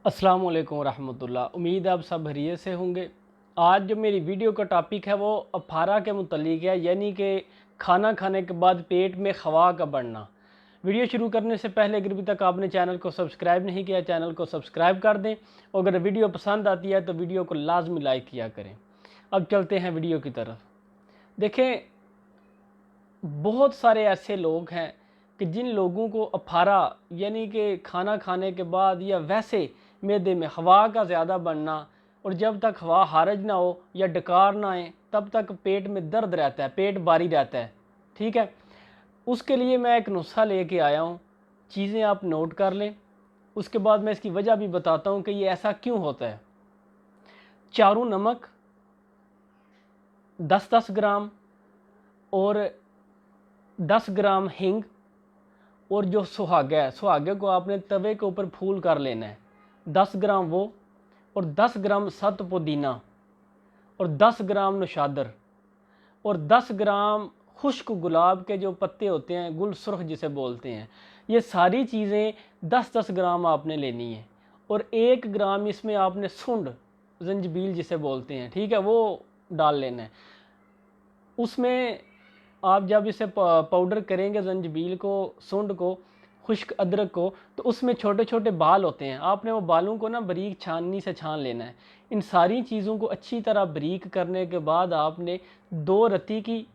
अस्सलाम वालेकुम रहमतुल्लाह। उम्मीद है आप सब खैरियत से होंगे। आज जो मेरी वीडियो का टॉपिक है वो अप्फारा के मुतल्लिक है, यानी कि खाना खाने के बाद पेट में खवा का बढ़ना। वीडियो शुरू करने से पहले अगर अभी तक आपने चैनल को सब्सक्राइब नहीं किया, चैनल को सब्सक्राइब कर दें और अगर वीडियो पसंद आती है तो वीडियो को लाजमी लाइक किया करें। अब चलते हैं वीडियो की तरफ। देखें, बहुत सारे ऐसे लोग हैं कि जिन लोगों को अप्फारा यानी कि खाना खाने के बाद या वैसे मैदे में हवा का ज़्यादा बढ़ना, और जब तक हवा हारज ना हो या डकार ना आए तब तक पेट में दर्द रहता है, पेट भारी रहता है। ठीक है, उसके लिए मैं एक नुस्खा लेके आया हूँ। चीज़ें आप नोट कर लें, उसके बाद मैं इसकी वजह भी बताता हूँ कि ये ऐसा क्यों होता है। चारों नमक 10-10 ग्राम और 10 ग्राम हींग, और जो सुहागा है, सुहागे को आपने तवे के ऊपर फूल कर लेना है, 10 ग्राम वो, और 10 ग्राम सत पुदीना, और 10 ग्राम नौशादर, और 10 ग्राम खुश्क गुलाब के जो पत्ते होते हैं, गुल सुर्ख जिसे बोलते हैं। ये सारी चीज़ें 10-10 ग्राम आपने लेनी है, और 1 ग्राम इसमें आपने सुंड, जंजबील जिसे बोलते हैं, ठीक है, वो डाल लेना है। उसमें आप जब इसे पाउडर करेंगे, जंजबील को, सुंड को, खुश्क अदरक को, तो उसमें छोटे छोटे बाल होते हैं। आपने वो बालों को ना बारीक छाननी से छान लेना है। इन सारी चीज़ों को अच्छी तरह बारीक करने के बाद आपने 2 रत्ती की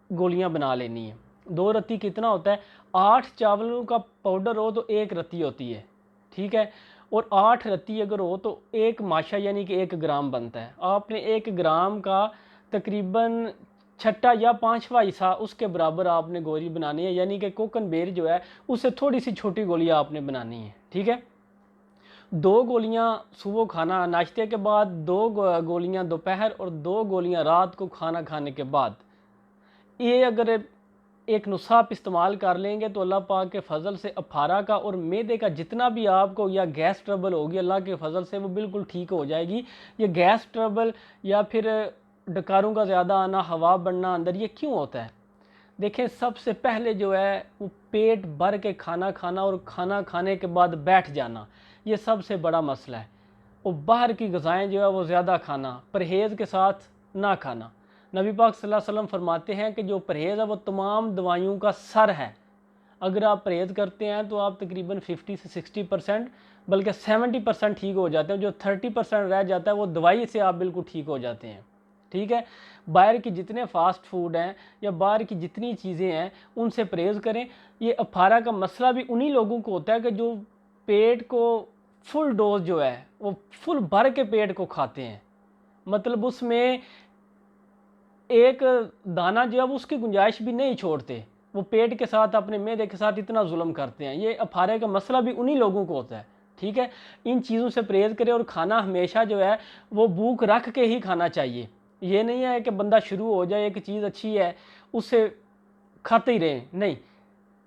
गोलियां बना लेनी है। 2 रत्ती कितना होता है? 8 चावलों का पाउडर हो तो 1 रत्ती होती है, ठीक है, और 8 रत्ती अगर हो तो 1 माशा यानी कि 1 ग्राम बनता है। आपने 1 ग्राम का तकरीबन छठा या 5वां हिस्सा उसके बराबर आपने गोली बनानी है, यानी कि कोकन बेर जो है उससे थोड़ी सी छोटी गोलियां आपने बनानी है। ठीक है, 2 गोलियां सुबह खाना नाश्ते के बाद, 2 गोलियां दोपहर और 2 गोलियां रात को खाना खाने के बाद। ये अगर एक नुस्खा आप इस्तेमाल कर लेंगे तो अल्लाह पाक के फ़ज़ल से अप्फारा का और मैदे का जितना भी आपको या गैस ट्रबल होगी, अल्लाह के फ़ज़ल से वो बिल्कुल ठीक हो जाएगी। ये गैस ट्रबल या फिर डकारों का ज़्यादा आना, हवा बढ़ना अंदर, ये क्यों होता है? देखें, सबसे पहले जो है वो पेट भर के खाना खाना और खाना खाने के बाद बैठ जाना, ये सबसे बड़ा मसला है। और बाहर की ग़िज़ाएँ जो है वो ज़्यादा खाना, परहेज़ के साथ ना खाना। नबी पाक सल्लल्लाहु अलैहि वसल्लम फरमाते हैं कि जो परहेज़ है वो तमाम दवाइयों का सर है। अगर आप परहेज़ करते हैं तो आप तकरीबन 50 से 60% बल्कि 70% ठीक हो जाते हैं। जो 30% रह जाता है वो दवाई से आप बिल्कुल ठीक हो जाते हैं। ठीक है, बाहर की जितने फास्ट फूड हैं या बाहर की जितनी चीज़ें हैं उनसे परहेज़ करें। ये अप्फारा का मसला भी उन्हीं लोगों को होता है कि जो पेट को फुल डोज जो है वो फुल भर के पेट को खाते हैं, मतलब उसमें एक दाना जो है वो उसकी गुंजाइश भी नहीं छोड़ते। वो पेट के साथ, अपने मैदे के साथ इतना जुल्म करते हैं। ये अप्फारे का मसला भी उन्हीं लोगों को होता है। ठीक है, इन चीज़ों से परहेज़ करें और खाना हमेशा जो है वो भूख रख के ही खाना चाहिए। ये नहीं है कि बंदा शुरू हो जाए, एक चीज़ अच्छी है उससे खाते ही रहे, नहीं।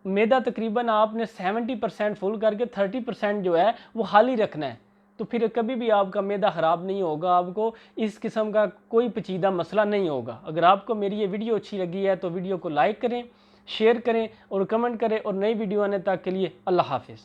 मैदा तकरीबन आपने 70% फुल करके 30% जो है वो खाली रखना है, तो फिर कभी भी आपका मैदा ख़राब नहीं होगा, आपको इस किस्म का कोई पेचीदा मसला नहीं होगा। अगर आपको मेरी ये वीडियो अच्छी लगी है तो वीडियो को लाइक करें, शेयर करें और कमेंट करें, और नई वीडियो आने तक के लिए अल्लाह हाफिज़।